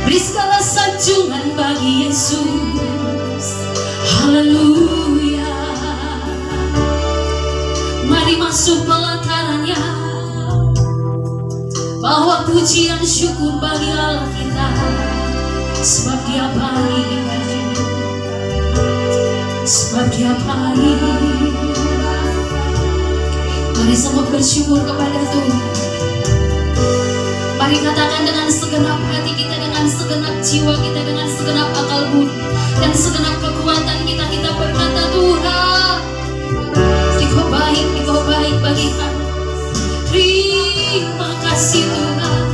Beri segala sanjungan bagi Yesus. Haleluya. Mari masuk pelatarannya, bawa pujian syukur bagi Allah kita, sebab Dia baik, sebab Dia baik. Mari semua bersyukur kepada Tuhan. Mari katakan dengan segenap hati kita, dengan segenap jiwa kita, dengan segenap akal budi dan segenap kekuatan kita, kita berkata, Tuhan, Engkau baik, Engkau baik bagi kami. Terima kasih Tuhan.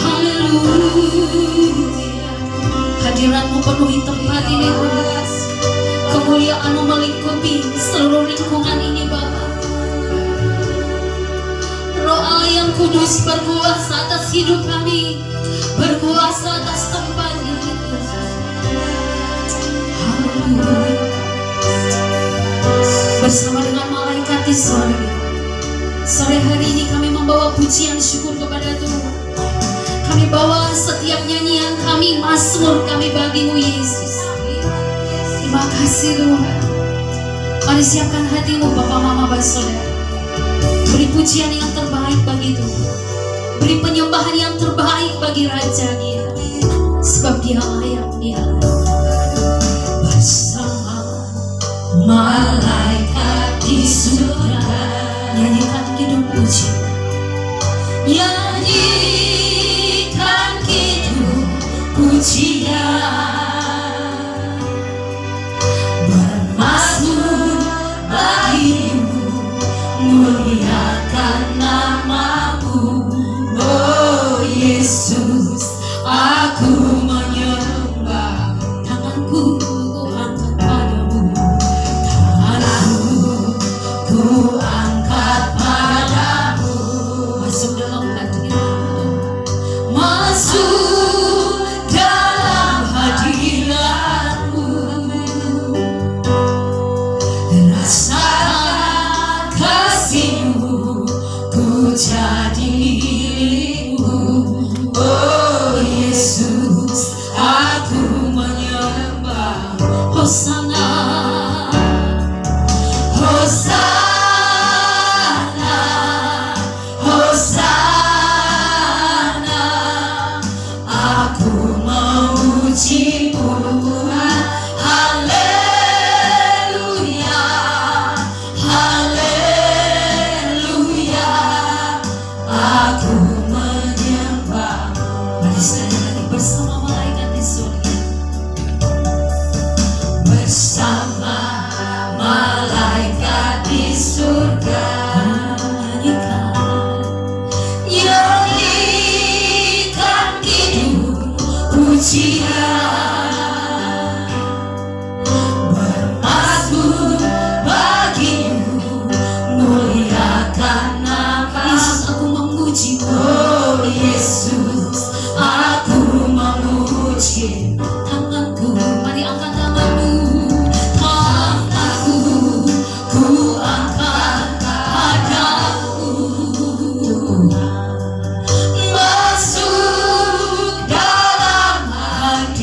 Haleluya. Hadirat-Mu penuhi tempat ini Tuhan. Kemuliaan-Mu melingkupi seluruh lingkungan ini Bapa. Roh Allah yang kudus berkuasa atas hidup kami, berkuasa atas tempat ini. Haleluya. Bersama dengan malaikat di sorga, sore hari ini kami membawa pujian syukur kepada Tuhan. Kami bawa setiap nyanyian kami, mazmur kami bagi-Mu Yesus. Terima kasih Tuhan. Mari siapkan hatimu Bapak, Mama, Saudara. Beri pujian yang terbaik bagi Tuhan. Beri penyembahan yang terbaik bagi Raja kita, sebab Dia layak, Dia bersama malaikat di surga. Nyanyikan kidung pujian, nyanyikan kidung pujian, bermazmur bagi-Mu, muliakan nama-Mu. Oh Yesus, aku menyembah, tanganku ku angkat padamu, tanganku ku angkat padamu. Masuk dalam hatinya, masuk dalam hadirat-Mu, rasakan kasih-Mu, ku jadi milik-Mu. Oh Yesus, aku menyembah. Hosana, Hosana, Hosana. Aku memuji-Mu, haleluya, haleluya. Aku menyembah. Mari sekali lagi bersama malaikat di surga, bersama malaikat di surga, nyanyikan kidung pujian, bermazmur bagi-Mu, muliakan nama. Yesus, aku memuji-Mu. Oh Yesus, aku memuji. Tanganku, mari angkat tanganmu, tanganku ku angkat padamu. Masuk dalam hadirat-Mu,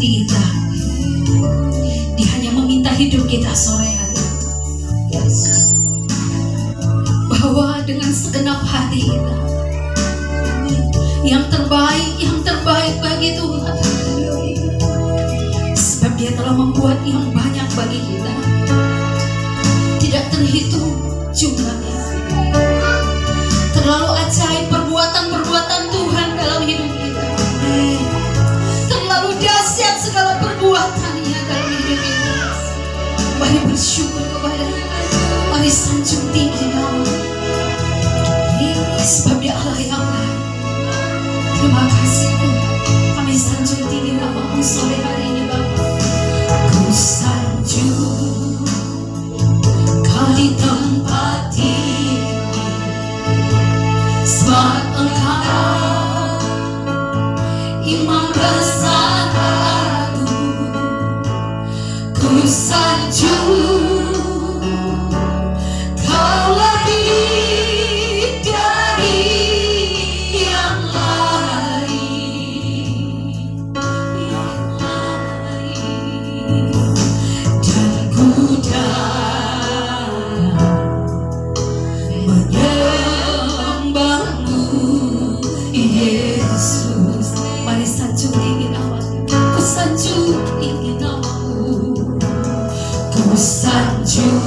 kita. Dia hanya meminta hidup kita sore hari. Bahwa dengan segenap hati kita, yang terbaik bagi Tuhan. Sebab Dia telah membuat yang banyak bagi kita, tidak terhitung jumlahnya. Terlalu ajaib perbuatan-perbuatan Tuhan dalam hidup kita. Terlalu dahsyat segala perbuatannya dalam hidup kita. Mari bersyukur kepada-Nya. Mari sanjung tinggi nama. Sebab Dia Allah yang baik. Terima kasih Tuhan. Kami sanjung tinggi nama-Mu sore hari ini Bapa. Ku sanjung Kau di tempat ini, sebab Engkau Imam besar agung. Ku sanjung Kau lebih dari yang lain, dan ku menyembah-Mu Yesus. Mari sanjung tinggi nama-Mu. Ku sanjung tinggi nama-Mu. Ku sanjung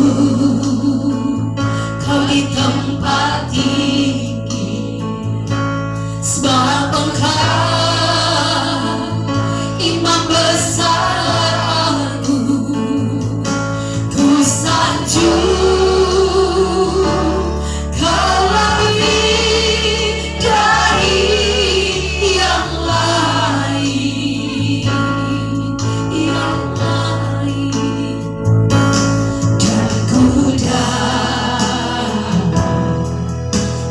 Kau di tempat tinggi, sebab Engkau Imam besar agung. Ku sanjung Kau lebih dari yang lain, dan ku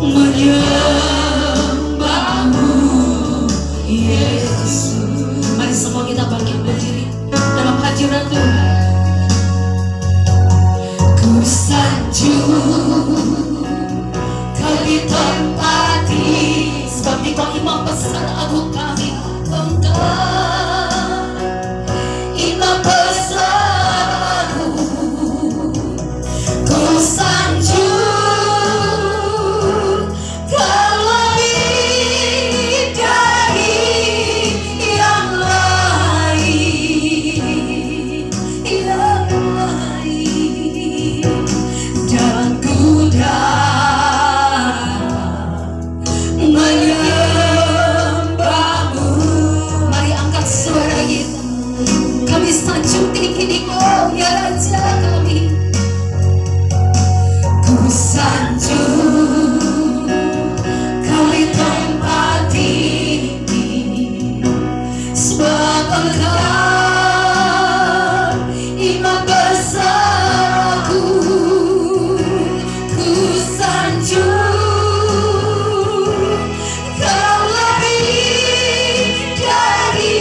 menyembah-Mu Yesus. Mari semua kita bangkit berdiri dalam hadirat Tuhan. Ku sanjung Kau di tempat ini, sebab Engkau Imam besar agung kami. Engkau Imam besar agung. Ku sanjung Kau lebih dari yang lain, dan ku menyembah-Mu. Mari angkat suara kita. Kami sanjung tinggi Engkau ya Raja kami. Ku sanjung Kau di tempat ini, sebab Engkau Imam besar agung. Ku sanjung Kau lebih dari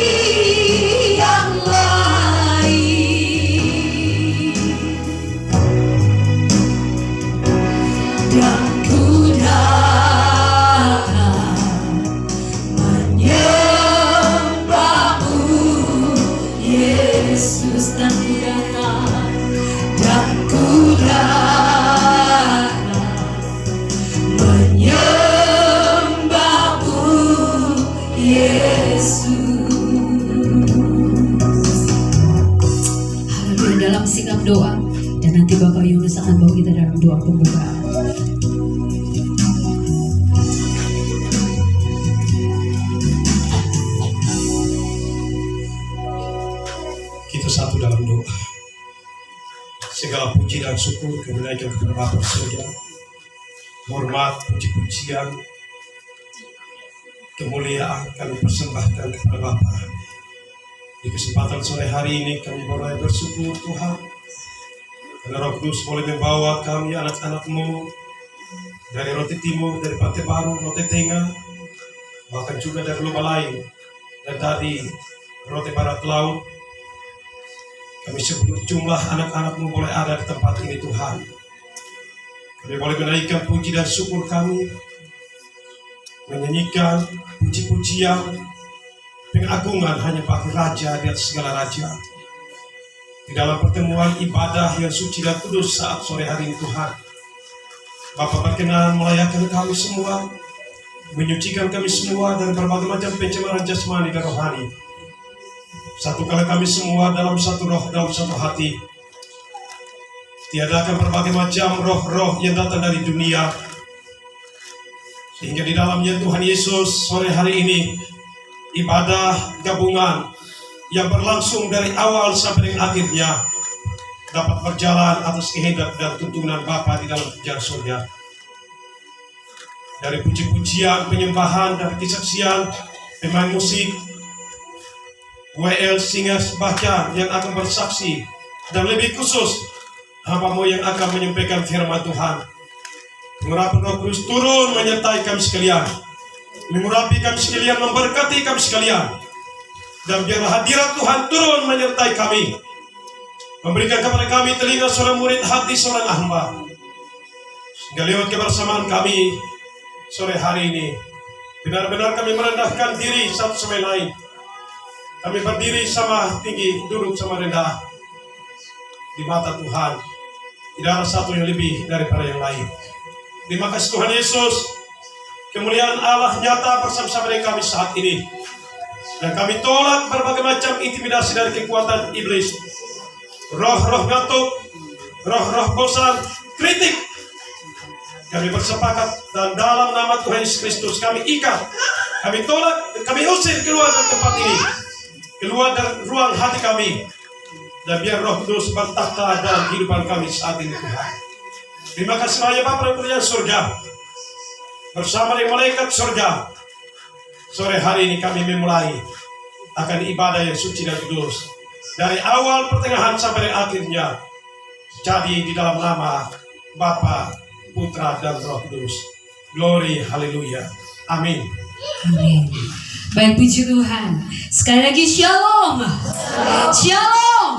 yang lain, dan ku menyembah-Mu Yesus. Dan ku datang, dan ku menyembah-Mu Yesus. Haleluya. Dalam sikap doa, dan nanti Bapak Yunus akan bawa kita dalam doa pembukaan. Kita satu dalam doa. Segala puji dan syukur kemuliaan kepada Bapa surga. Hormat, puji-pujian, kemuliaan kami persembahkan kepada Bapa. Di kesempatan sore hari ini kami boleh bersyukur Tuhan, karena Roh Kudus boleh membawa kami anak-anak-Mu dari Roti Timur, dari Pantai Baru, Roti Tengah, bahkan juga dari Lubang lain, dan dari Roti Barat Laut. Kami sebut jumlah anak-anak-Mu boleh ada di tempat ini Tuhan. Kami boleh menaikkan puji dan syukur kami, menyanyikan puji-pujian, pengagungan hanya bagi Raja di atas segala raja. Di dalam pertemuan ibadah yang suci dan kudus saat sore hari ini Tuhan, Bapa berkenan melayakkan kami semua, menyucikan kami semua dari berbagai macam pencemaran jasmani dan rohani. Satukanlah kami semua dalam satu roh, dalam satu hati. Tiadakan berbagai macam roh-roh yang datang dari dunia, sehingga di dalamnya Tuhan Yesus sore hari ini ibadah gabungan yang berlangsung dari awal sampai dengan akhirnya dapat berjalan atas kehendak dan tuntunan Bapa di dalam kerajaan surga. Dari puji-pujian, penyembahan, dan kesaksian, pemain musik, WL Singers bahkan yang akan bersaksi, dan lebih khusus hamba-Mu yang akan menyampaikan firman Tuhan. Mengurapi Roh Kudus turun menyertai kami sekalian, mengurapi kami sekalian, memberkati kami sekalian, dan biarlah hadirat Tuhan turun menyertai kami, memberikan kepada kami telinga seorang murid, hati seorang hamba, sehingga lewat kebersamaan kami sore hari ini benar-benar kami merendahkan diri satu sama lain. Kami berdiri sama tinggi, duduk sama rendah di mata Tuhan. Tidak ada satu yang lebih daripada yang lain. Terima kasih Tuhan Yesus. Kemuliaan Allah nyata bersama-sama dengan kami saat ini. Dan kami tolak berbagai macam intimidasi dari kekuatan iblis. Roh-roh ngantuk, roh-roh bosan, kritik. Kami bersepakat dan dalam nama Tuhan Yesus Kristus kami ikat, kami tolak, kami usir keluar dari tempat ini, keluar dari ruang hati kami. Dan biar Roh Kudus bertahta dalam kehidupan kami saat ini Tuhan. Terima kasih banyak Bapa dan Kerajaan surga, bersama dengan malaikat surga. Sore hari ini kami memulai akan ibadah yang suci dan kudus, dari awal, pertengahan sampai akhirnya. Jadi di dalam nama Bapa, Putra, dan Roh Kudus. Glory, haleluya. Amin. Amin. Baik, puji Tuhan. Sekali lagi shalom. Shalom.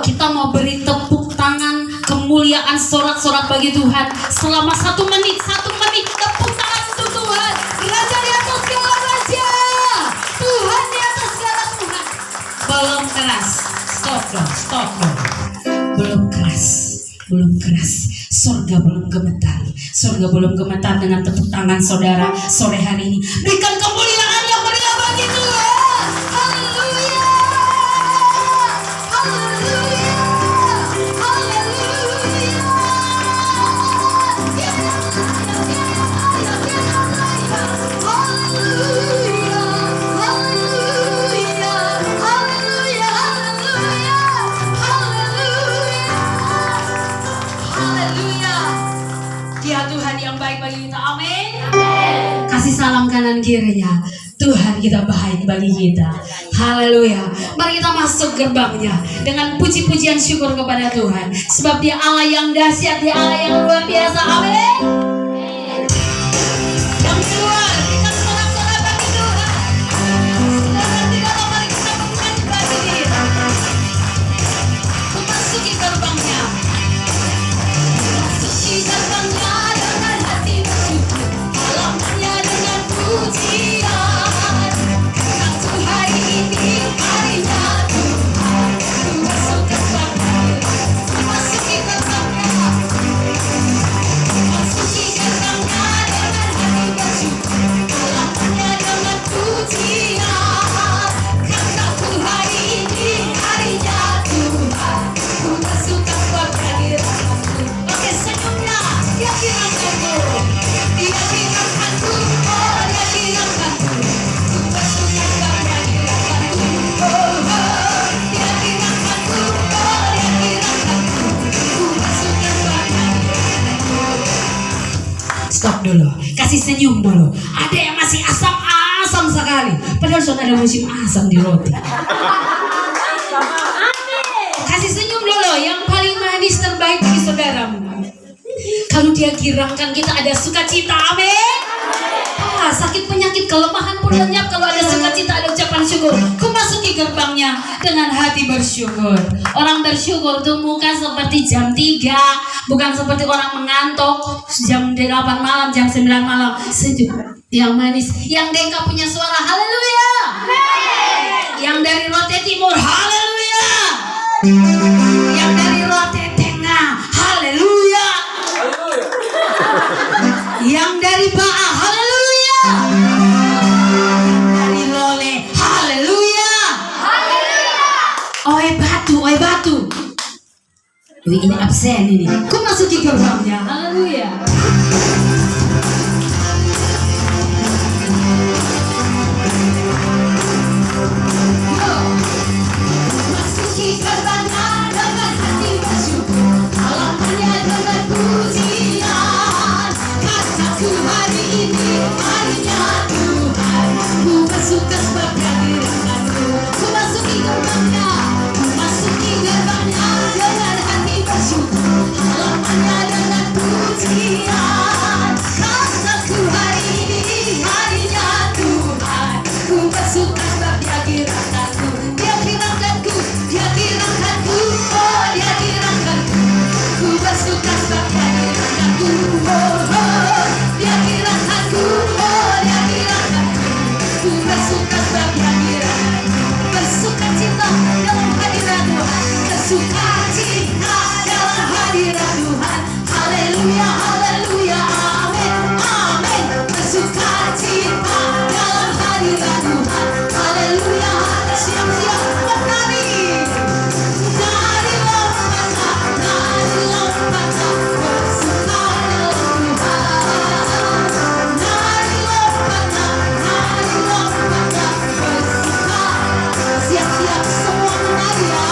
Kita mau beri tepuk tangan kemuliaan sorak-sorak bagi Tuhan selama 1 menit. 1 menit tepuk tangan untuk Tuhan. Raja di atas segala raja, Tuhan di atas segala Tuhan. Belum keras. Stop dong, stop dong. Belum keras, belum keras. Surga belum gemetar. Surga belum gemetar dengan tepuk tangan saudara sore hari ini. Berikan kemuliaan yang meriah bagi Tuhan. Haleluya. Haleluya. Haleluya. Haleluya. Haleluya. Haleluya. Haleluya. Dia Tuhan yang baik bagi kita. Amin. Kasih salam kanan kirinya. Tuhan kita baik bagi kita. Haleluya. Mari kita masuk gerbangnya dengan puji-pujian syukur kepada Tuhan. Sebab Dia Allah yang dahsyat, Dia Allah yang luar biasa. Amin. Yang keluar, kita sorak-sorak bagi Tuhan. Silakan di dalam, mari kita menyanyi bagi Dia. Memasuki gerbangnya. Memasuki gerbangnya dengan hati bersyukur, halamannya dengan pujian. Karena Tuhan hari ini harinya Tuhan, ku masuk gerbangnya. Memasuki gerbangnya. Memasuki gerbangnya dengan hati bersyukur, halamannya dengan pujian. Karena Tuhan hari ini harinya Tuhan, ku masuk gerbangnya. Oke, senyumnya Dia kirangkanku, Dia kirangkanku, oh Dia kirangkanku. Ku masuk gerbangnya, kirangkanku, oh Dia kirangkanku, oh Dia kirangkanku. Ku masuk gerbangnya, kirangkanku. Stop dulu, kasih senyum dulu. Ada yang masih asam-asam sekali, padahal sudah ada musim asam di roti. Kasih senyum dulu, yang paling manis terbaik bagi saudaramu. Kalau Dia girangkan kita ada sukacita, amin. Sakit, penyakit, kelemahan pun lenyap kalau ada sukacita, ada ucapan syukur. Ku masuki gerbangnya dengan hati bersyukur. Orang bersyukur tuh muka seperti jam 3, bukan seperti orang mengantuk jam 8 malam, jam 9 malam. Sejuk, yang manis, yang dengka punya suara haleluya. Yang dari Lotte Tengah, haleluya. Yang dari Baa, haleluya. Yang dari Lole, haleluya. Oi batu. Wih, ini absen ini. Ku masuki gerbangnya, haleluya. Masuki gerbangnya dengan hati bersyukur, halamannya dengan pujian. Kataku hari ini harinya Tuhan, ku bersuka sebab kehadiranmu. Ku masuki gerbangnya dengan hati bersyukur, halamannya dengan pujian. Kataku hari ini harinya Tuhan, ku bersuka sebab kehadiranmu. Dia kirangkanku, oh dia kirangkanku. Ku bersuka sebab kehadiranmu, oh dia kirangkanku, oh dia kirangkanku. Ku bersuka sebab kehadiranmu. Bersuka cita dalam hadirat Tuhan, bersuka cita dalam hadirat Tuhan. Haleluya, haleluya, amin, amin. Bersuka cita dalam hadirat Tuhan. Haleluya, siap-siap bernyanyi. Nari lompatlah, bersuka dalam Tuhan. Nari lompatlah, bersuka. Siap-siap semua menari ya.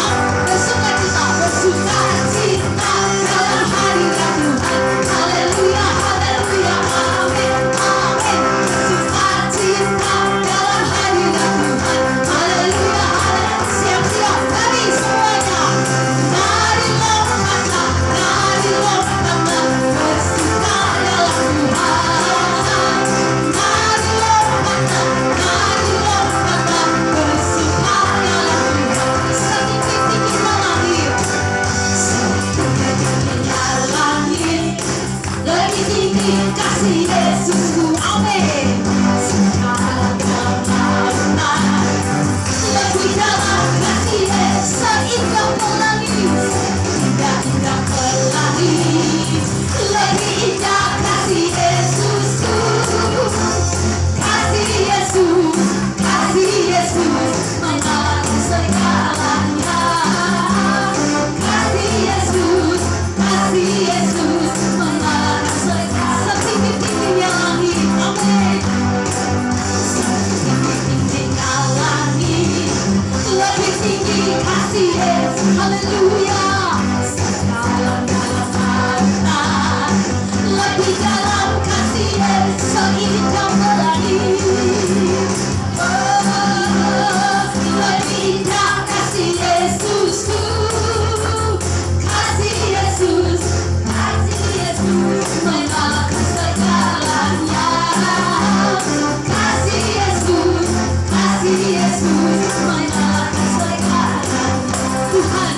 Bersuka cita dalam hadirat Tuhan. Haleluya, haleluya, amin, amin. Bersuka cita dalam hadirat Tuhan. Haleluya, haleluya. Siap-siap nari semuanya. Nari lompatlah, bersuka dalam Tuhan. Nari lompatlah, bersuka dalam Tuhan. Setinggi-tingginya langit, setinggi-tingginya langit, lebih tinggi kasih Yesusku, amin. Segala-galanya, lebih dalam kasih Yesus, seindah pelangi, indah-indah pelangi, lebih indah kasih Yesusku. Kasih Yesus, menyalahi segalanya. Kasih Yesus, menyalahi segalanya. Setinggi-tingginya langit, amin. Setinggi-tingginya langit, lebih tinggi kasih Yesus, haleluya. Segala-galanya, lebih dalam kasih Yesus, seindah pelangi. Lebih indah kasih Yesusku. Kasih Yesus, menyalahi segalanya. Kasih Yesus, menyalahi segalanya. Tuhan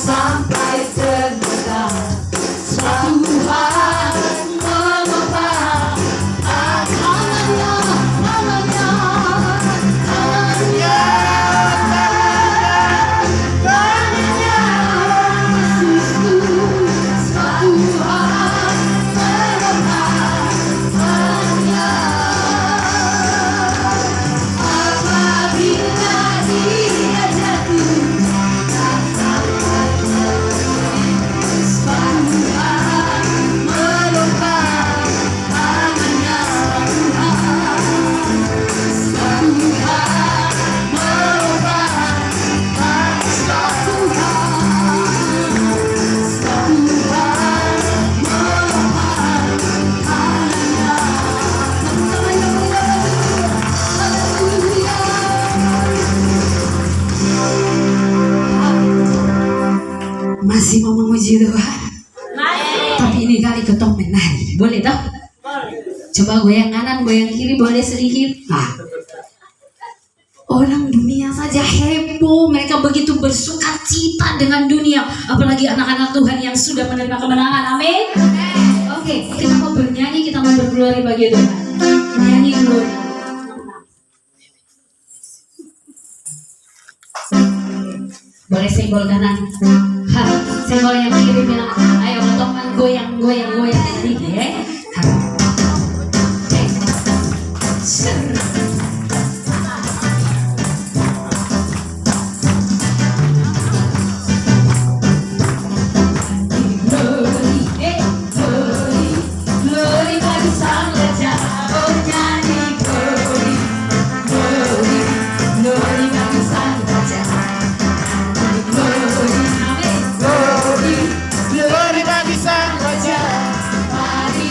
Sampai terluka suatu hari mengapa tangannya suatu hari mengapa apabila dia jatuh masih mau memuji Tuhan? Tapi ini kali ketong menari, boleh toh? Coba goyang kanan, goyang kiri, boleh sedikit. Nah, orang dunia saja heboh, mereka begitu bersuka cita dengan dunia, apalagi anak-anak Tuhan yang sudah menerima kemenangan. Amin. Oke, kita mau bernyanyi, kita mau berglori bagi Tuhan. Nyanyi glori. Boleh senggol kanan. Senggol yang kiri bilang, ayo teman goyang sedikit ya. Glory bagi Sang Raja, oh nyanyi glory bagi Sang Raja. Glory bagi Sang Raja. Hari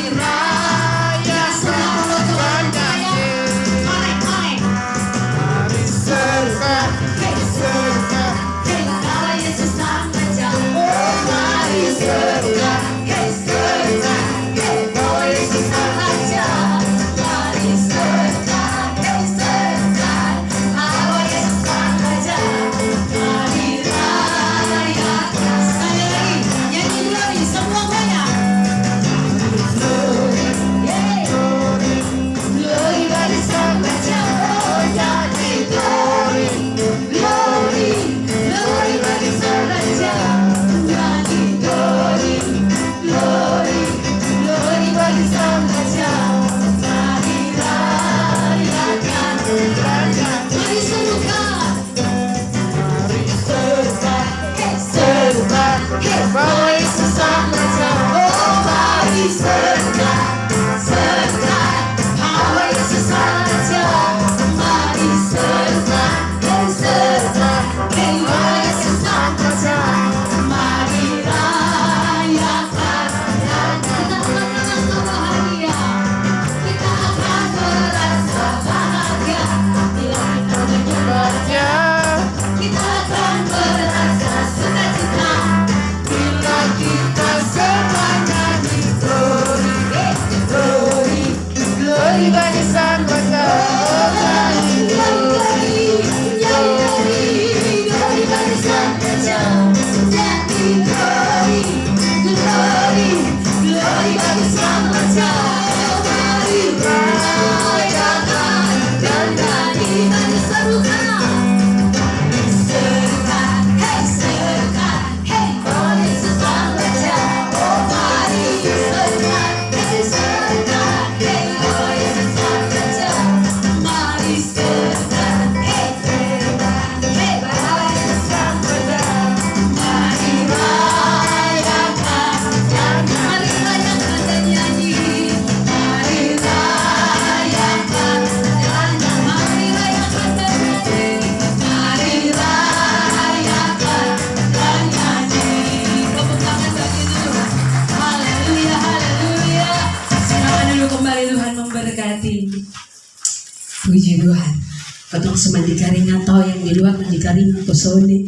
Patong semandi karingan tau yang di luar mandi karingan kosone.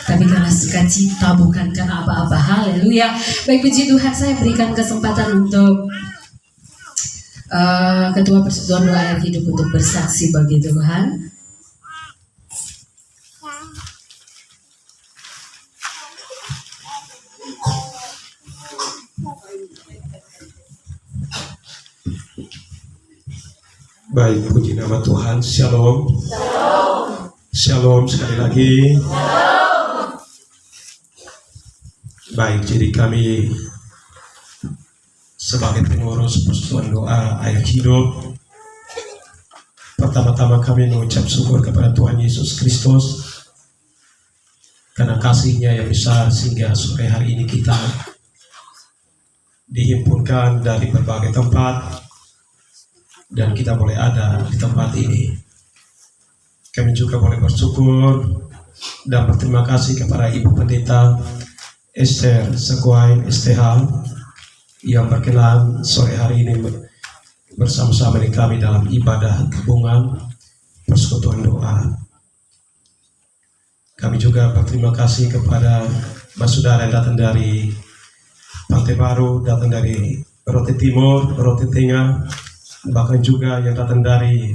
Tapi karena sukacita bukan karena apa-apa. Haleluya. Baik, puji Tuhan, saya berikan kesempatan untuk Ketua Persekutuan Doa Air Hidup untuk bersaksi bagi Tuhan. Baik, puji nama Tuhan. Shalom. Shalom sekali lagi. Baik, jadi kami sebagai pengurus Persekutuan Doa Air Hidup, pertama-tama kami mengucap syukur kepada Tuhan Yesus Kristus karena kasih-Nya yang besar sehingga sore hari ini kita dihimpunkan dari berbagai tempat dan kita boleh ada di tempat ini. Kami juga boleh bersyukur dan berterima kasih kepada Ibu Pendeta Esther Seguain STH yang berkenan sore hari ini bersama-sama dengan kami dalam ibadah gabungan Persekutuan Doa. Kami juga berterima kasih kepada saudara yang datang dari Pantai Baru, datang dari Rote Timur, Rote Tengah, bahkan juga yang datang dari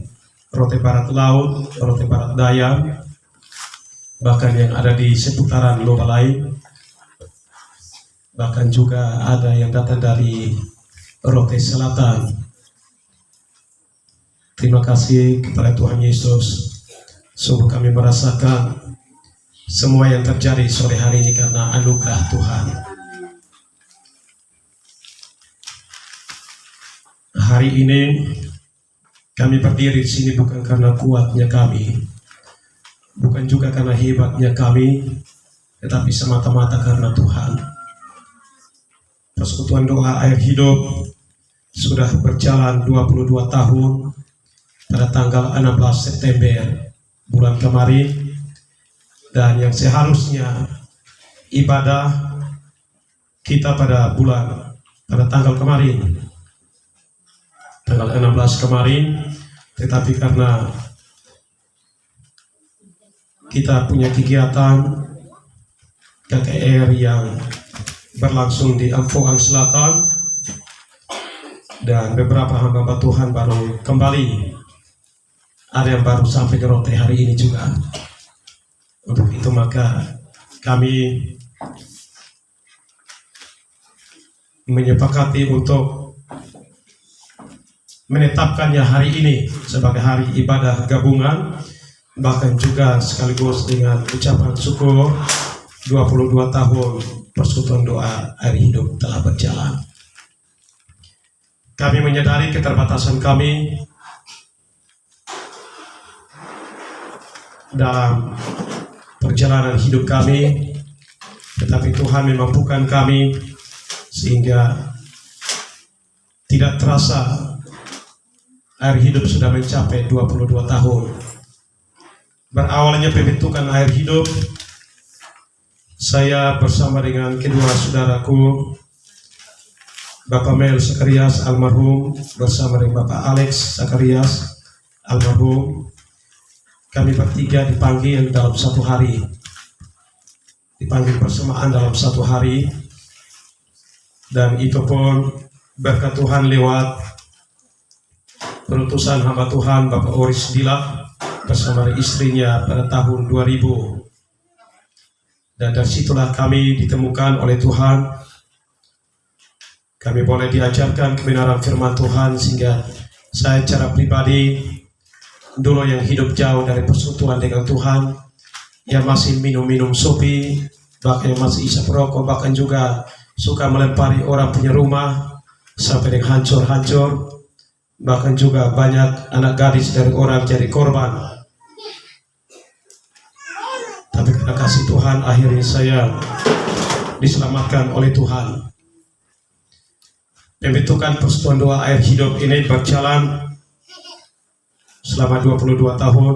Rote Barat Laut, Rote Barat Daya, bahkan yang ada di seputaran Lobalai, bahkan juga ada yang datang dari Rote Selatan. Terima kasih kepada Tuhan Yesus. Sungguh kami merasakan semua yang terjadi sore hari ini karena anugerah Tuhan. Hari ini kami berdiri di sini bukan karena kuatnya kami, bukan juga karena hebatnya kami, tetapi semata-mata karena Tuhan. Persekutuan Doa Air Hidup sudah berjalan 22 tahun pada tanggal 16 September bulan kemarin, dan yang seharusnya ibadah kita pada tanggal kemarin, tanggal 16 kemarin, tetapi karena kita punya kegiatan KKR yang berlangsung di Ampoang Selatan dan beberapa hamba Tuhan baru kembali, ada yang baru sampai ke Rote hari ini juga. Untuk itu maka kami menyepakati untuk menetapkannya hari ini sebagai hari ibadah gabungan, bahkan juga sekaligus dengan ucapan syukur 22 tahun Persekutuan Doa Air Hidup telah berjalan. Kami menyadari keterbatasan kami dalam perjalanan hidup kami, tetapi Tuhan memampukan kami sehingga tidak terasa Air Hidup sudah mencapai 22 tahun. Berawalnya pembentukan Air Hidup, saya bersama dengan kedua saudaraku, Bapak Mel Sakarias almarhum bersama dengan Bapak Alex Sakarias almarhum, kami bertiga dipanggil dalam satu hari, dipanggil bersamaan dalam satu hari, dan itu pun berkat Tuhan lewat perutusan hamba Tuhan Bapak Oris Dila bersama istrinya pada tahun 2000. Dan dari situlah kami ditemukan oleh Tuhan. Kami boleh diajarkan kebenaran firman Tuhan, sehingga saya secara pribadi dulu yang hidup jauh dari persekutuan dengan Tuhan, yang masih minum-minum sopi, bahkan yang masih isap rokok, bahkan juga suka melempari orang punya rumah sampai dengan hancur-hancur. Bahkan juga banyak anak gadis dari orang jadi korban. Tapi karena kasih Tuhan, akhirnya saya diselamatkan oleh Tuhan. Pembentukan Persekutuan Doa Air Hidup ini berjalan selama 22 tahun.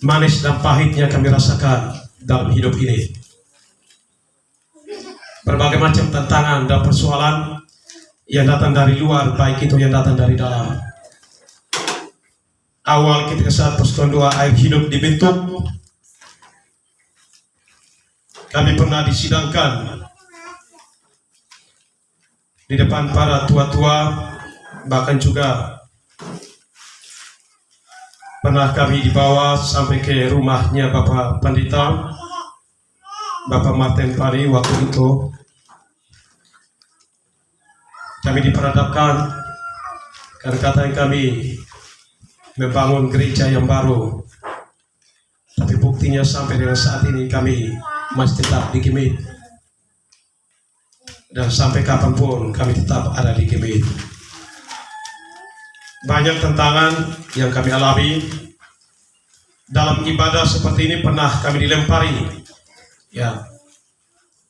Manis dan pahitnya kami rasakan dalam hidup ini. Berbagai macam tantangan dan persoalan yang datang dari luar, baik itu yang datang dari dalam. awal ketika saat Persekutuan Doa Air Hidup dibentuk, kami pernah disidangkan di depan para tua-tua, bahkan juga pernah kami dibawa sampai ke rumahnya Bapak Pendeta, Bapak Martin Pari. Waktu itu kami diperhadapkan karena katanya kami membangun gereja yang baru, tapi buktinya sampai dengan saat ini kami masih tetap di Gemit, dan sampai kapanpun kami tetap ada di Gemit. Banyak tantangan yang kami alami dalam ibadah seperti ini. Pernah kami dilempari, ya,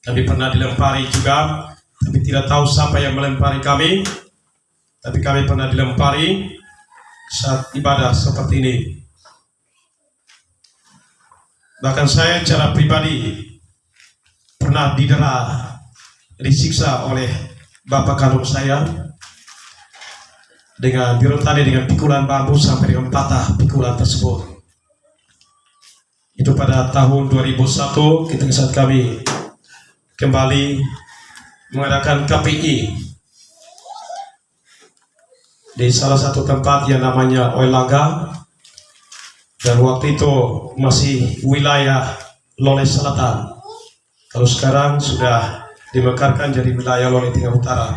kami pernah dilempari juga, tapi tidak tahu siapa yang melempari kami. Tapi kami pernah dilempari saat ibadah seperti ini. Bahkan saya secara pribadi pernah didera, disiksa oleh bapak kandung saya dengan dirotani dengan pikulan bambu sampai dengan patah pikulan tersebut. Itu pada tahun 2001 ketika saat kami kembali mengadakan KPI di salah satu tempat yang namanya Oelaga, dan waktu itu masih wilayah Lole Selatan. Kalau sekarang sudah dimekarkan jadi wilayah Lole Tengah Utara.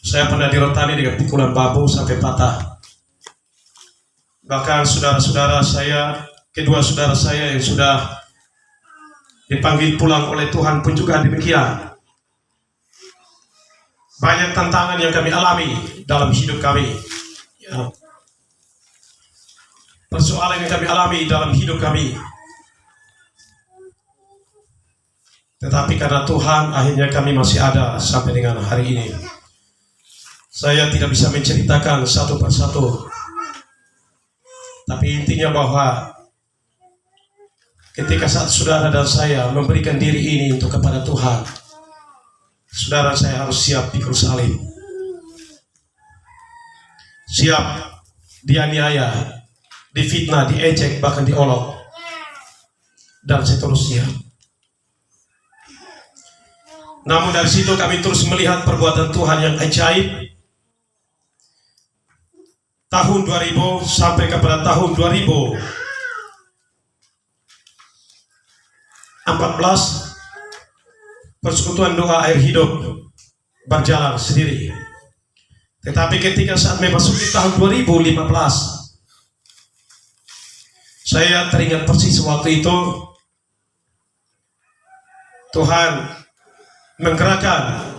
Saya pernah dirotani dengan pikulan bambu sampai patah. Bahkan saudara-saudara saya, kedua saudara saya yang sudah dipanggil pulang oleh Tuhan pun juga demikian. Banyak tantangan yang kami alami dalam hidup kami, ya. Persoalan yang kami alami dalam hidup kami. Tetapi karena Tuhan, akhirnya kami masih ada sampai dengan hari ini. Saya tidak bisa menceritakan satu persatu, tapi intinya bahwa ketika saat saudara dan saya memberikan diri ini untuk kepada Tuhan, saudara saya harus siap pikul salib, siap dianiaya, difitnah, diejek, bahkan diolok, dan seterusnya. Namun dari situ kami terus melihat perbuatan Tuhan yang ajaib. Tahun 2000 sampai kepada tahun 2014, Persekutuan Doa Air Hidup berjalan sendiri. Tetapi ketika saat memasuki tahun 2015, saya teringat persis waktu itu Tuhan menggerakkan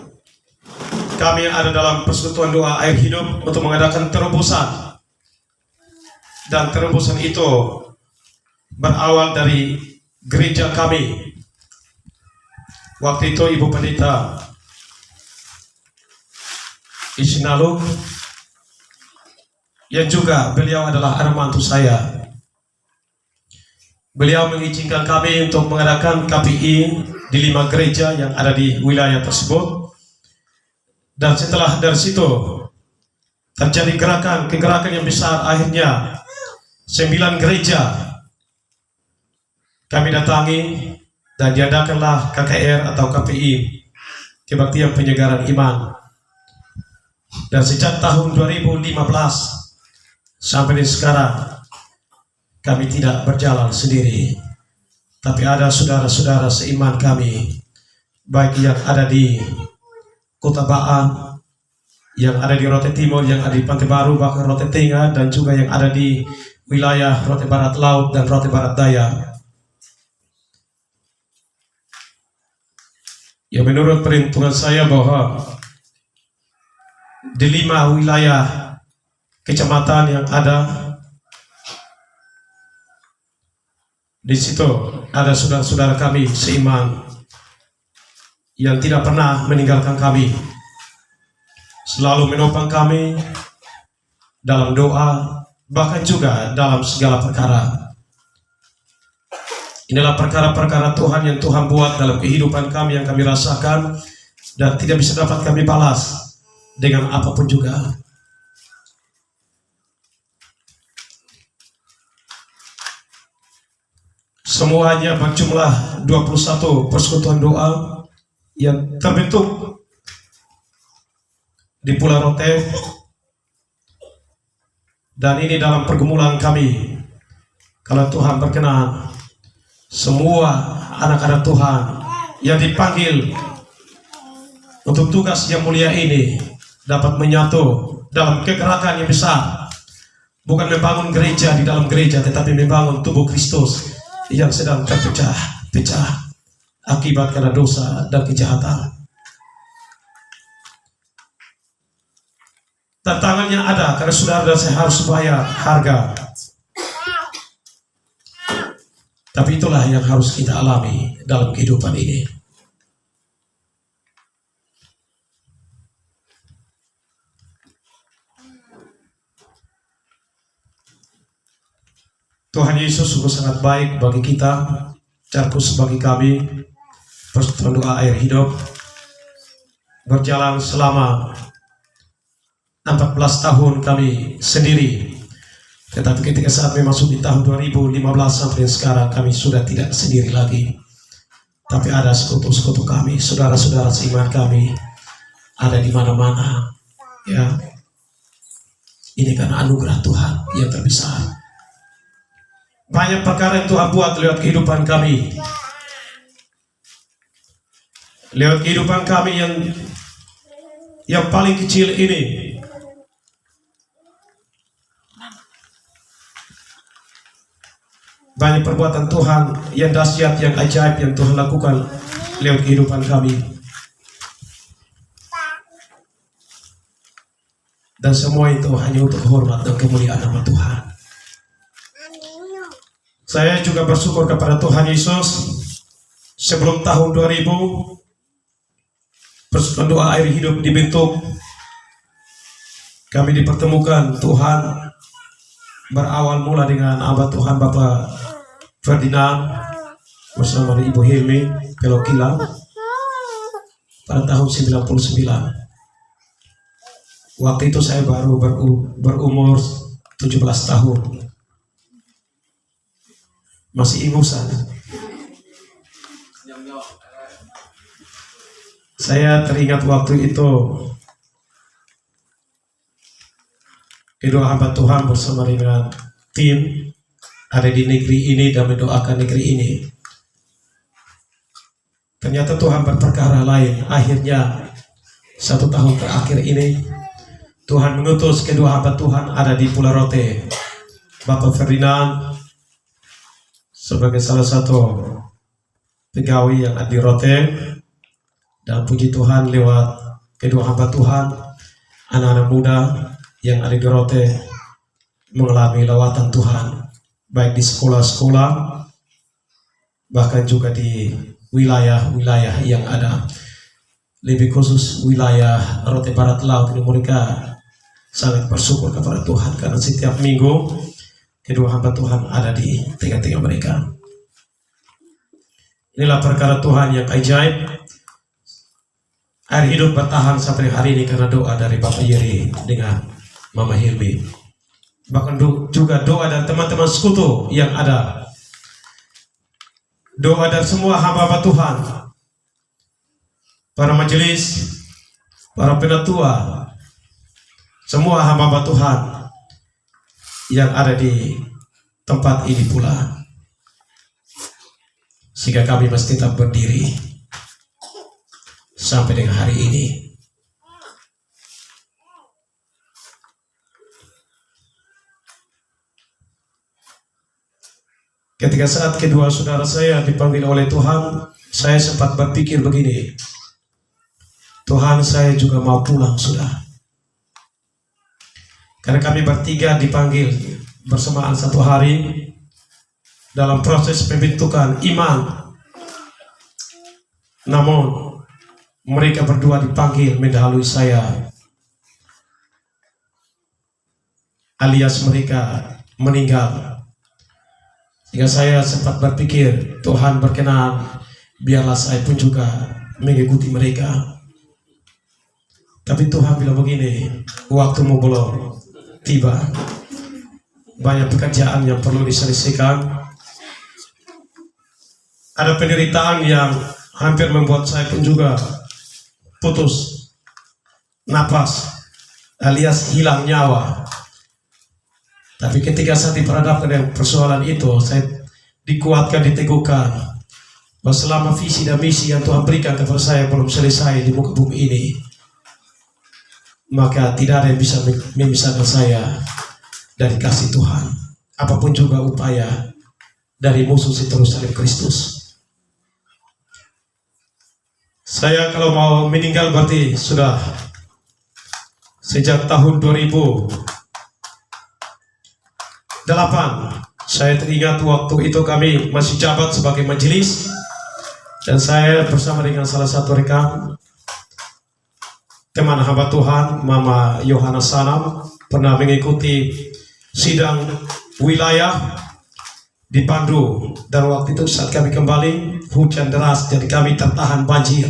kami yang ada dalam Persekutuan Doa Air Hidup untuk mengadakan terobosan. Dan terobosan itu berawal dari gereja kami. Waktu itu Ibu Pendeta Isinalu, yang juga beliau adalah anak mantu saya. Beliau mengizinkan kami untuk mengadakan KPI di 5 gereja yang ada di wilayah tersebut. Dan setelah dari situ terjadi kegerakan yang besar. Akhirnya 9 gereja kami datangi dan diadakanlah KKR atau KPI, Kebaktian Penyegaran Iman. Dan sejak tahun 2015 sampai sekarang kami tidak berjalan sendiri, tapi ada saudara-saudara seiman kami, baik yang ada di Kota Baan, yang ada di Rote Timur, yang ada di Pantai Baru, bahkan Rote Tengah, dan juga yang ada di wilayah Rote Barat Laut dan Rote Barat Daya. Ya, menurut perhitungan saya bahwa di 5 wilayah kecamatan yang ada, di situ ada saudara-saudara kami seiman yang tidak pernah meninggalkan kami, selalu menopang kami dalam doa, bahkan juga dalam segala perkara. Inilah perkara-perkara Tuhan yang Tuhan buat dalam kehidupan kami, yang kami rasakan dan tidak bisa dapat kami balas dengan apapun juga. semuanya berjumlah 21 persekutuan doa yang terbentuk di Pulau Rote, dan ini dalam pergumulan kami. Kalau Tuhan berkenan, semua anak-anak Tuhan yang dipanggil untuk tugas yang mulia ini dapat menyatu dalam kegerakan yang besar, bukan membangun gereja di dalam gereja, tetapi membangun tubuh Kristus yang sedang terpecah-pecah akibat karena dosa dan kejahatan. Tantangannya ada karena saudara dan saya harus bayar harga. Tapi itulah yang harus kita alami dalam kehidupan ini. Tuhan Yesus sungguh sangat baik bagi kita, terkhusus bagi kami, persekutuan doa air hidup, berjalan selama 14 tahun kami sendiri. Tetapi ketika saat memasuki tahun 2015 sampai sekarang, kami sudah tidak sendiri lagi. Tapi ada sekutu-sekutu kami, saudara-saudara seiman kami, ada di mana-mana. Ya, ini karena anugerah Tuhan yang terbesar. Banyak perkara yang Tuhan buat lewat kehidupan kami. Lewat kehidupan kami yang paling kecil ini. Banyak perbuatan Tuhan yang dahsyat, yang ajaib yang Tuhan lakukan lewat kehidupan kami. Dan semua itu hanya untuk hormat dan kemuliaan nama Tuhan. Saya juga bersyukur kepada Tuhan Yesus. Sebelum tahun 2000, persekutuan doa air hidup dibentuk. Kami dipertemukan Tuhan berawal mula dengan hamba Tuhan Bapak Ferdinand bersama Ibu Hilmi Pelokila pada tahun 99. Waktu itu saya baru berumur 17 tahun. Masih ingusan. Saya teringat waktu itu kedua hamba Tuhan bersama dengan tim ada di negeri ini dan mendoakan negeri ini. Ternyata Tuhan berperkara lain. Akhirnya 1 tahun terakhir ini Tuhan mengutus kedua hamba Tuhan ada di Pulau Rote, Bapak Ferdinand sebagai salah satu pegawai yang ada di Rote, dan puji Tuhan lewat kedua hamba Tuhan, anak-anak muda yang ada di Rote mengalami lawatan Tuhan, baik di sekolah-sekolah, bahkan juga di wilayah-wilayah yang ada, lebih khusus wilayah Rote Barat Laut ini. Mereka sangat bersyukur kepada Tuhan karena setiap minggu kedua hamba Tuhan ada di tengah-tengah mereka. Inilah perkara Tuhan yang ajaib. Air hidup bertahan sampai hari ini karena doa dari Bapak Yeri dengan Mama Hilmi. Bahkan juga doa dari teman-teman sekutu yang ada. Doa dari semua hamba Tuhan, para majelis, para penatua, semua hamba Tuhan yang ada di tempat ini pula. Sehingga kami masih tetap berdiri sampai dengan hari ini. Ketika saat kedua saudara saya dipanggil oleh Tuhan, saya sempat berpikir begini, Tuhan, saya juga mau pulang sudah. Karena kami bertiga dipanggil bersamaan satu hari dalam proses pembentukan iman. Namun mereka berdua dipanggil mendahului saya, alias mereka meninggal. Sehingga saya sempat berpikir, Tuhan berkenan, biarlah saya pun juga mengikuti mereka. Tapi Tuhan bilang begini, waktumu belum tiba. Banyak pekerjaan yang perlu diselesaikan. ada penderitaan yang hampir membuat saya pun juga putus napas alias hilang nyawa. Tapi ketika saya diperhadapkan dengan persoalan itu, saya dikuatkan, diteguhkan bahwa selama visi dan misi yang Tuhan berikan kepada saya belum selesai di muka bumi ini, maka tidak ada yang bisa memisahkan saya dari kasih Tuhan, apapun juga upaya dari musuh seterus salib Kristus. Saya kalau mau meninggal berarti sudah sejak tahun 2008. Saya teringat waktu itu kami masih jabat sebagai majelis, dan saya bersama dengan salah satu rekan teman hamba Tuhan, Mama Yohana Sanam, pernah mengikuti sidang wilayah di Pandu, dan waktu itu saat kami kembali hujan deras, jadi kami tertahan banjir.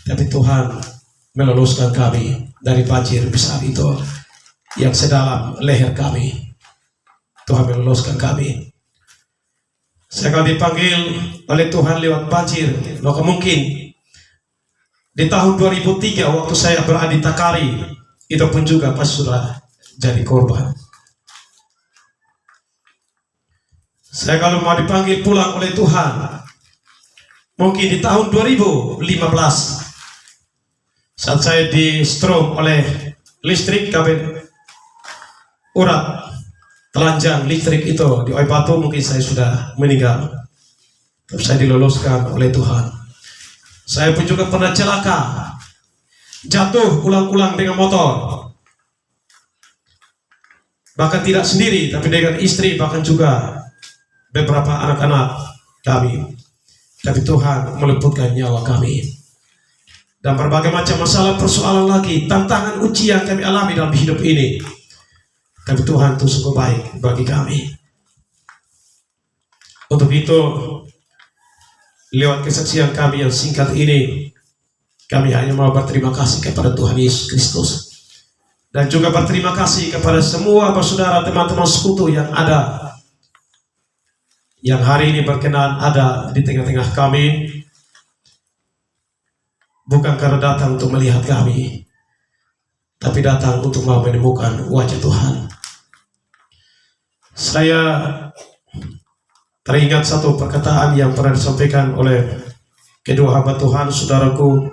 Tapi Tuhan meloluskan kami dari banjir besar itu yang sedalam leher kami. Tuhan meloluskan kami. Saya kalau dipanggil oleh Tuhan lewat banjir, maka mungkin di tahun 2003 waktu saya berada di Takari, itu pun juga pas sudah jadi korban. Saya kalau mau dipanggil pulang oleh Tuhan, mungkin di tahun 2015, saat saya di stroke oleh listrik, kami urat telanjang listrik itu di Oi Batu, mungkin saya sudah meninggal. Tapi saya diloluskan oleh Tuhan. Saya pun juga pernah celaka, jatuh ulang-ulang dengan motor, bahkan tidak sendiri, tapi dengan istri, bahkan juga beberapa anak-anak kami. Tapi Tuhan meluputkan nyawa kami. Dan berbagai macam masalah, persoalan lagi, tantangan, ujian kami alami dalam hidup ini. Tapi Tuhan itu sungguh baik bagi kami. Untuk itu, lewat kesaksian kami yang singkat ini, kami hanya mau berterima kasih kepada Tuhan Yesus Kristus. Dan juga berterima kasih kepada semua saudara, teman-teman sekutu yang ada, yang hari ini berkenan ada di tengah-tengah kami, bukan karena datang untuk melihat kami, tapi datang untuk mau menemukan wajah Tuhan. Saya teringat satu perkataan yang pernah disampaikan oleh kedua hamba Tuhan, saudaraku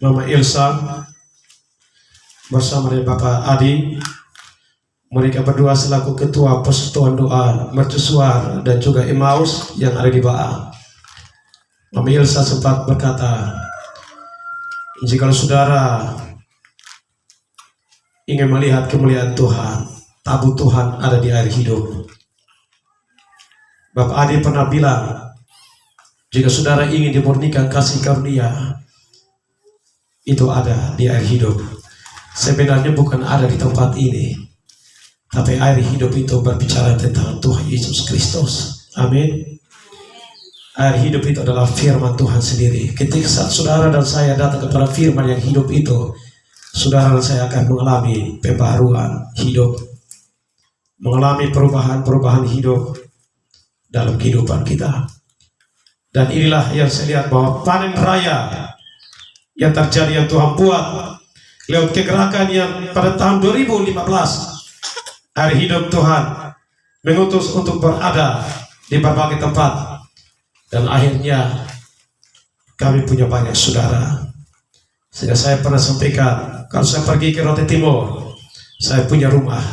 Mama Ilsa bersama dengan Bapak Adi. Mereka berdua selaku ketua persekutuan doa mercusuar dan juga Emmaus yang ada di Baa. Mama Ilsa sempat berkata, jika saudara ingin melihat kemuliaan Tuhan, tabut Tuhan ada di air hidup. Bapak Adi pernah bilang, jika saudara ingin dimurnikan kasih karunia, itu ada di air hidup. Sebenarnya bukan ada di tempat ini, tapi air hidup itu berbicara tentang Tuhan Yesus Kristus. Amin. Air hidup itu adalah firman Tuhan sendiri. Ketika saat saudara dan saya datang kepada firman yang hidup itu, saudara dan saya akan mengalami pembaharuan hidup, mengalami perubahan-perubahan hidup dalam kehidupan kita. Dan inilah yang saya lihat, bahwa panen raya yang terjadi, yang Tuhan buat lewat kegerakan yang pada tahun 2015, air hidup Tuhan mengutus untuk berada di berbagai tempat. Dan akhirnya kami punya banyak saudara. Sehingga saya pernah sampaikan, kalau saya pergi ke Rote Timur, saya punya rumah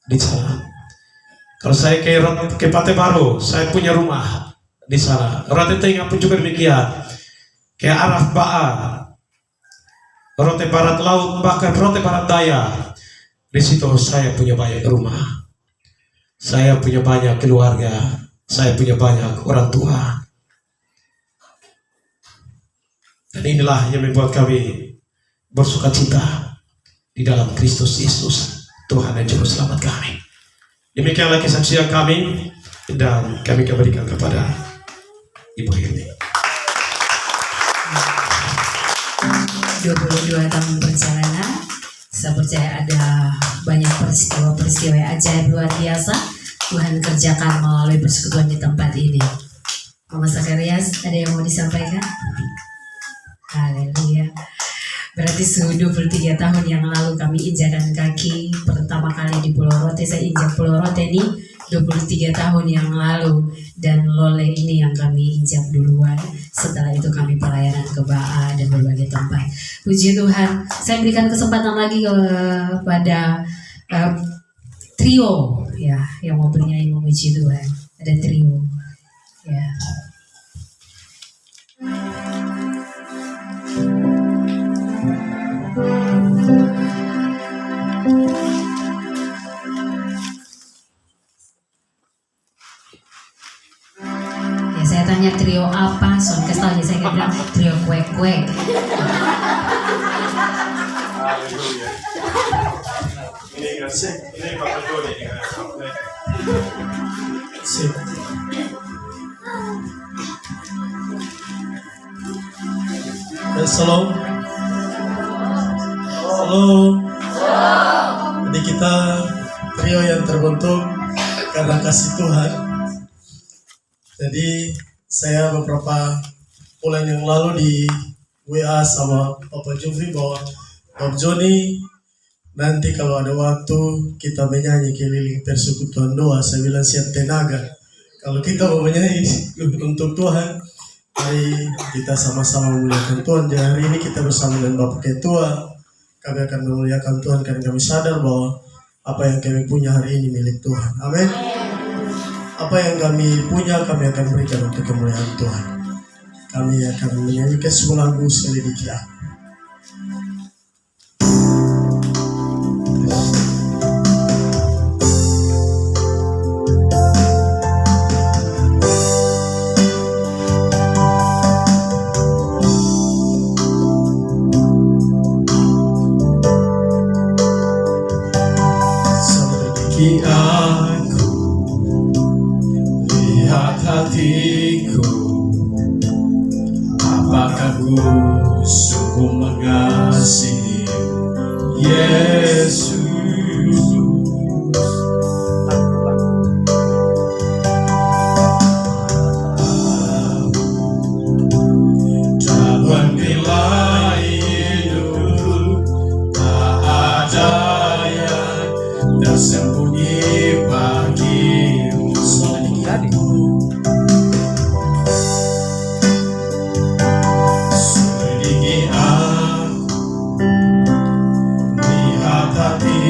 di sana. Kalau saya ke Pate Baru, saya punya rumah di sana. Rote Tengah pun juga demikian. Ke arah Baa, Rote Barat Laut, bahkan Rote Barat Daya, di situ saya punya banyak rumah. Saya punya banyak keluarga. Saya punya banyak orang tua. Dan inilah yang membuat kami bersuka cita di dalam Kristus Yesus, Tuhan dan Juru Selamat kami. Demikianlah kesaksian kami, dan kami kembalikan kepada Ibu Hirni. 22 tahun perjalanan, saya percaya ada banyak peristiwa-peristiwa yang ajaib luar biasa Tuhan kerjakan melalui persekutuan di tempat ini. Mama Sakarias, ada yang mau disampaikan? Haleluya. Berarti sudah 23 tahun yang lalu kami injakan kaki pertama kali di Pulau Rote. Saya injak Pulau Rote ini 23 tahun yang lalu, dan Lole ini yang kami injak duluan. Setelah itu kami pelayanan ke Baa dan berbagai tempat. Puji Tuhan. Saya berikan kesempatan lagi kepada trio ya yang mau bernyanyi memuji Tuhan. Ada trio ya. Ya saya tanya trio apa, soalnya kesal saya bilang trio kuek-kuek. Haleluya. Ini ngasih, ini Pak Betul ini ngasih. Shalom. Halo. Jadi kita trio yang terbentuk karena kasih Tuhan. Jadi saya beberapa bulan yang lalu di WA sama Papa Jufri bahwa Bob Joni nanti kalau ada waktu kita menyanyi keliling persekutuan doa. Saya bilang siap tenaga. Kalau kita mau menyanyi untuk Tuhan, mari kita sama-sama memuliakan Tuhan. Jadi hari ini kita bersama dengan Bapak Ketua, kami akan memuliakan Tuhan karena kami sadar bahwa apa yang kami punya hari ini milik Tuhan. Amin. Apa yang kami punya kami akan berikan untuk kemuliaan Tuhan. Kami akan menyanyikan sebuah lagu selidiki aku. Selidiki aku, lihat hatiku, apakah ku sungguh mengasihi Yesus. Dalam bila hidup tak ada yang tersembunyi bagimu. Selidiki aku, lihat hati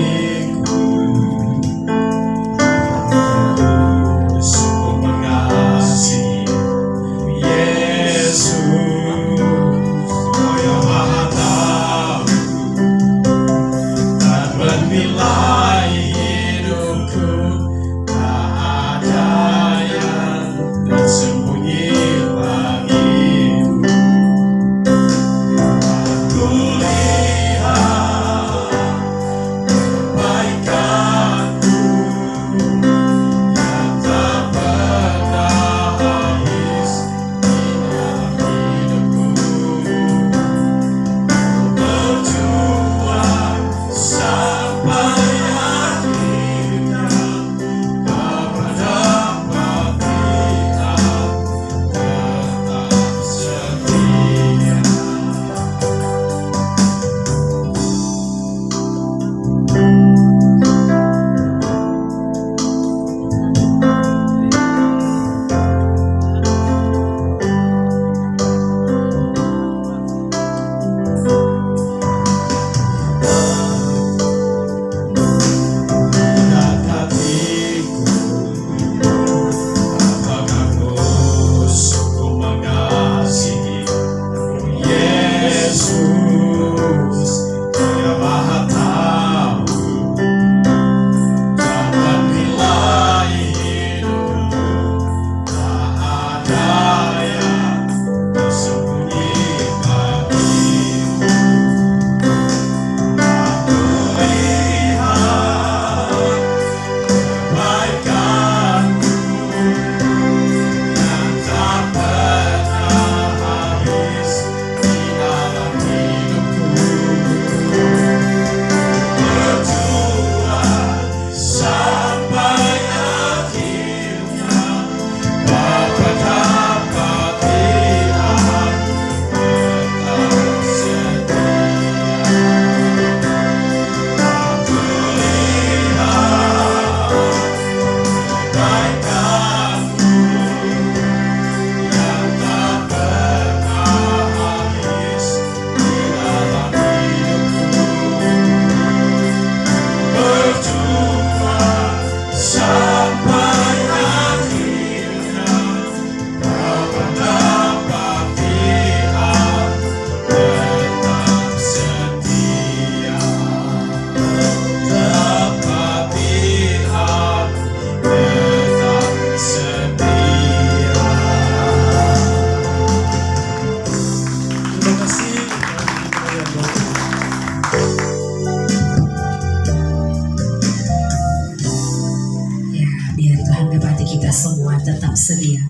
semua tetap sedia.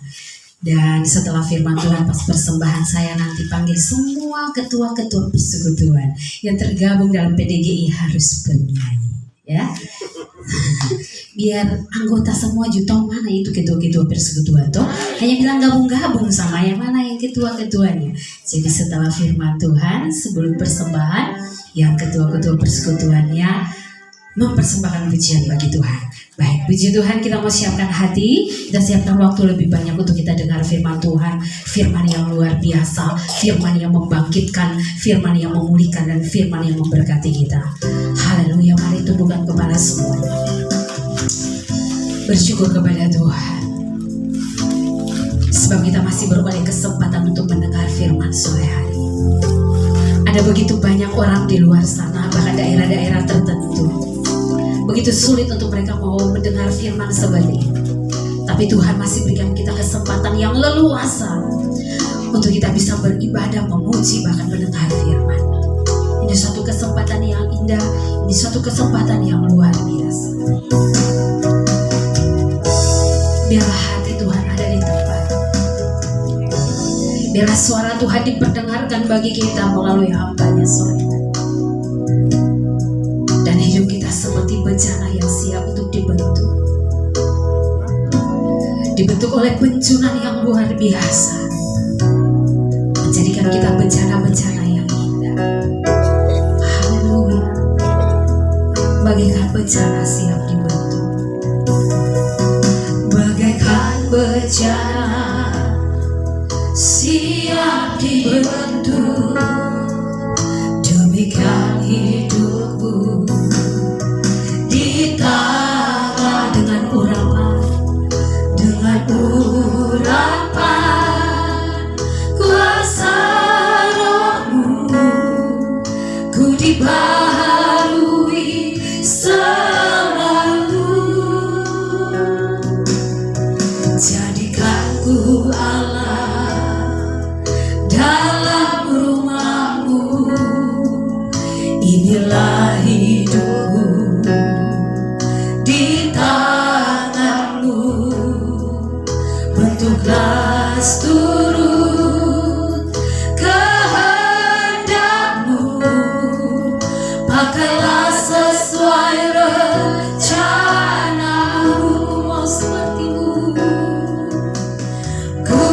Dan setelah firman Tuhan pas persembahan saya nanti panggil semua ketua-ketua persekutuan yang tergabung dalam PDGI harus bernyanyi, ya. Biar anggota semua juga tahu mana itu ketua-ketua persekutuan toh. Hanya bilang gabung-gabung sama yang mana yang ketua-ketuanya. Jadi setelah firman Tuhan sebelum persembahan, yang ketua-ketua persekutuannya mempersembahkan pujian bagi Tuhan. Baik, puji Tuhan, kita mau siapkan hati, kita siapkan waktu lebih banyak untuk kita dengar firman Tuhan, firman yang luar biasa, firman yang membangkitkan, firman yang memulihkan, dan firman yang memberkati kita. Haleluya, mari tundukkan kepala semua. Bersyukur kepada Tuhan, sebab kita masih beroleh kesempatan untuk mendengar firman sore hari ini. Ada begitu banyak orang di luar sana, bahkan daerah-daerah tertentu, begitu sulit untuk mereka mau mendengar firman seperti ini. Tapi Tuhan masih berikan kita kesempatan yang leluasa untuk kita bisa beribadah, memuji, bahkan mendengar firman. Ini suatu kesempatan yang indah, ini suatu kesempatan yang luar biasa. Biarlah hati Tuhan ada di tempat. Biarlah suara Tuhan diperdengarkan bagi kita melalui hamba-Nya sore hari. Dan hidup kita seperti bencana yang siap untuk dibentuk. Dibentuk oleh pencunan yang luar biasa, menjadikan kita bencana-bencana yang indah. Haleluya. Bagaikan bencana siap dibentuk. Bagaikan bencana siap dibentuk. Demikian hidupku ditata dengan urapan kuasa Roh-Mu. Ku dibaharui selalu. Jadikanku Allah dalam rumah-Mu. Inilah hidupku di tangan-Mu. Bentuklah turut kehendak-Mu. Pakailah sesuai rencana-Mu. Mau seperti-Mu. Ku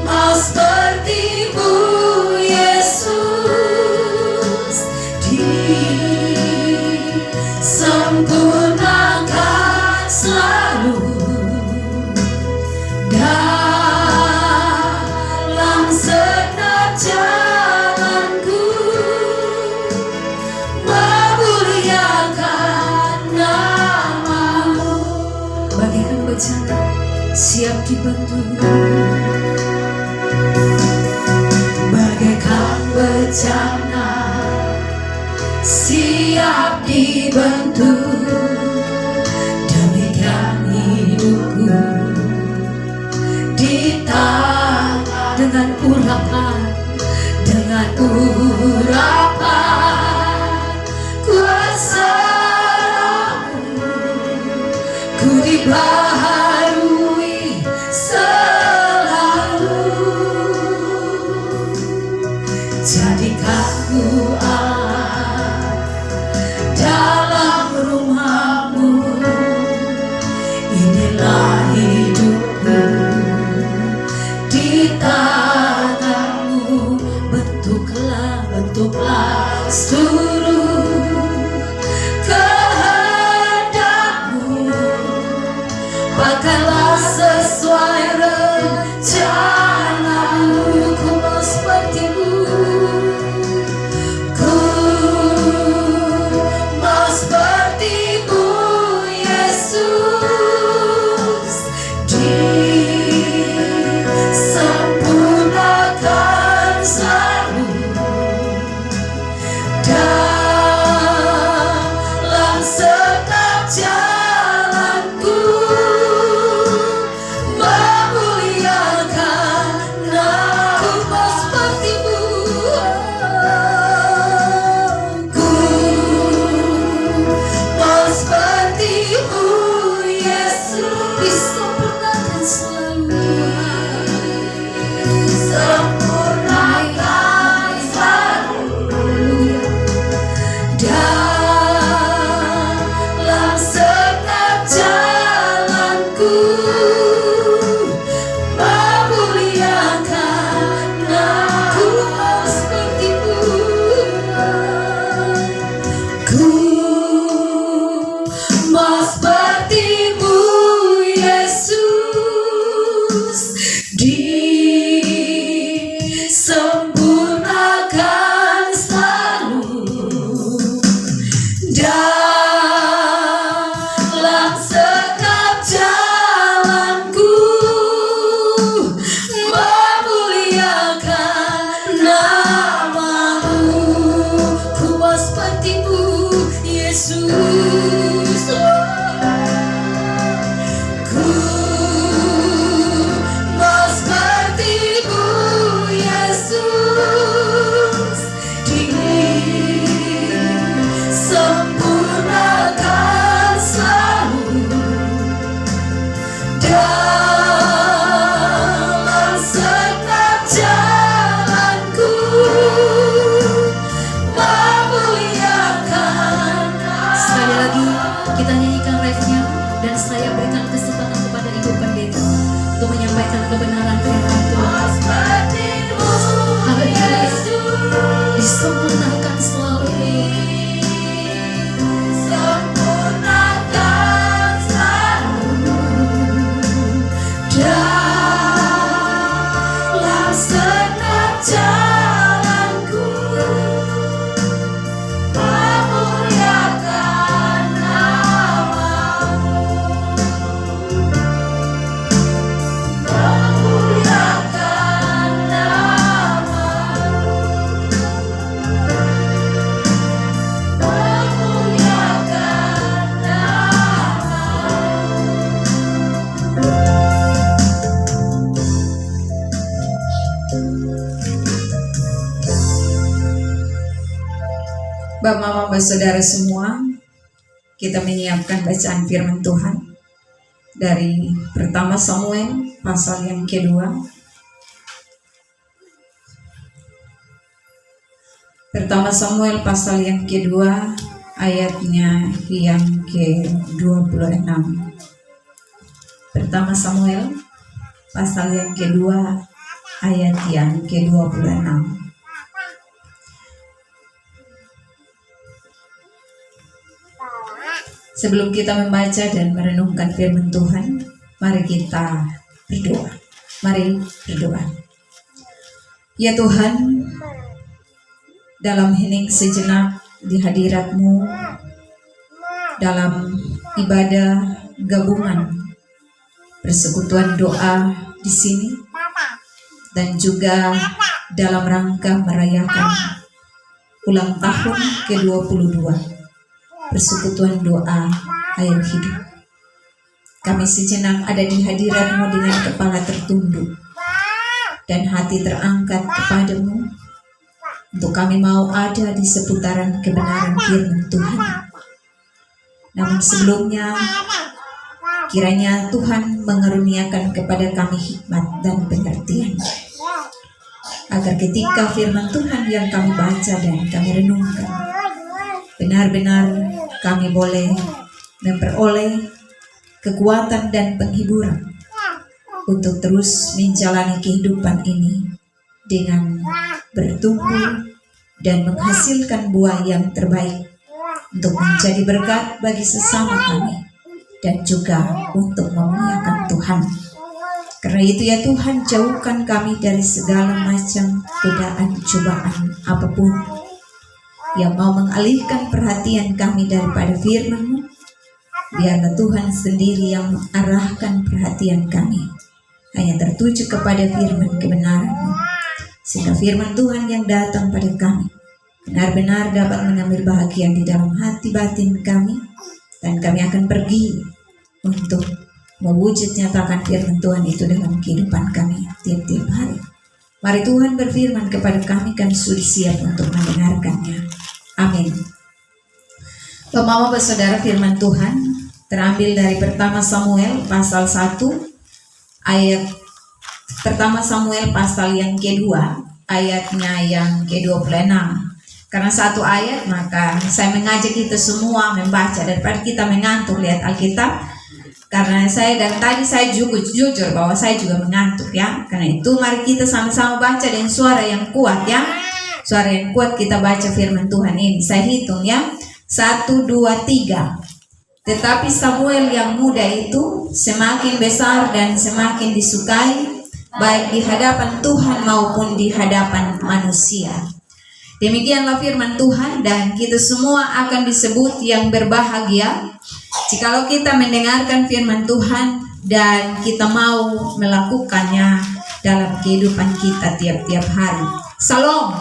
mau seperti-Mu, Yesus. Disempurnakan selalu dalam segenap jalanku, memuliakan nama-Mu. Bagaikan bencana siap dibentuk. Bagaikan bencana siap dibentuk. Demikian hidupku ditata dengan urapan kuasa Roh-Mu. Ku dibaharui selalu. Jadikanku Allah dalam rumah-Mu. Inilah hidupku di tangan-Mu. Bentuklah seluruh kehendak-Mu. Kita nyanyikan refnya dan saya berikan kesempatan kepada Ibu Pendeta untuk menyampaikan kebenaran firman Tuhan. Haleluya. Disempurnakan selalu. Dalam segenap jalanku, memuliakan namamu, memuliakan namamu, memuliakan namamu. Bapak, Mama, Saudara semua, kita menyiapkan bacaan firman Tuhan dari pertama Samuel pasal yang kedua. Pertama Samuel pasal yang kedua ayatnya yang ke-26. Pertama Samuel pasal yang kedua ayat yang ke-26. Sebelum kita membaca dan merenungkan firman Tuhan, mari kita berdoa. Mari berdoa. Ya Tuhan, dalam hening sejenak di hadirat-Mu, dalam ibadah gabungan persekutuan doa di sini, dan juga dalam rangka merayakan ulang tahun ke-22 persekutuan doa air hidup. Kami sejenak ada di hadirat-Mu dengan kepala tertunduk dan hati terangkat kepadamu, untuk kami mau ada di seputaran kebenaran firman Tuhan. Namun sebelumnya, kiranya Tuhan mengaruniakan kepada kami hikmat dan pengertian, agar ketika firman Tuhan yang kami baca dan kami renungkan, benar-benar kami boleh memperoleh kekuatan dan penghiburan untuk terus menjalani kehidupan ini dengan bertumbuh dan menghasilkan buah yang terbaik untuk menjadi berkat bagi sesama kami dan juga untuk memuliakan Tuhan. Karena itu ya Tuhan, jauhkan kami dari segala macam godaan cobaan apapun yang mau mengalihkan perhatian kami daripada firman-Mu. Biarlah Tuhan sendiri yang mengarahkan perhatian kami hanya tertuju kepada firman kebenaran-Mu, sehingga firman Tuhan yang datang pada kami benar-benar dapat mengambil bahagian di dalam hati batin kami, dan kami akan pergi untuk mewujud nyatakan firman Tuhan itu dalam kehidupan kami tiap-tiap hari. Mari Tuhan berfirman kepada kami, kami sudah siap untuk mendengarkannya. Amin. Bapak-Bapak Saudara, firman Tuhan terambil dari pertama Samuel pasal 1 ayat pertama Samuel pasal yang kedua ayatnya yang ke-26. Karena satu ayat, maka saya mengajak kita semua membaca daripada kita mengantuk. Lihat Alkitab, karena saya dan tadi saya juga jujur bahwa saya juga mengantuk ya. Karena itu mari kita sama-sama baca dengan suara yang kuat ya. Suara yang kuat kita baca firman Tuhan ini. Saya hitung ya. 1, 2, 3. Tetapi Samuel yang muda itu semakin besar dan semakin disukai, baik di hadapan Tuhan maupun di hadapan manusia. Demikianlah firman Tuhan, dan kita semua akan disebut yang berbahagia jikalau kita mendengarkan firman Tuhan dan kita mau melakukannya dalam kehidupan kita tiap-tiap hari. Salam.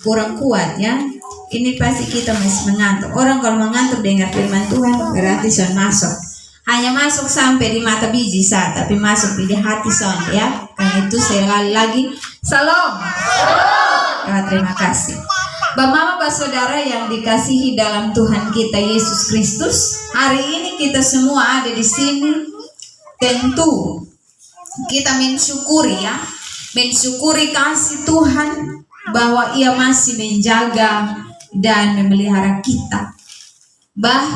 Kurang kuat ya. Ini pasti kita masih mengantuk. Orang kalau mengantuk dengar firman Tuhan berarti sudah masuk. Hanya masuk sampai di mata biji saat, tapi masuk di hati son ya. Karena itu saya lagi salam. Terima kasih. Bapak-bapak saudara yang dikasihi dalam Tuhan kita Yesus Kristus, hari ini kita semua ada di sini. Tentu kita mensyukuri ya, mensyukuri kasih Tuhan bahwa Ia masih menjaga dan memelihara kita.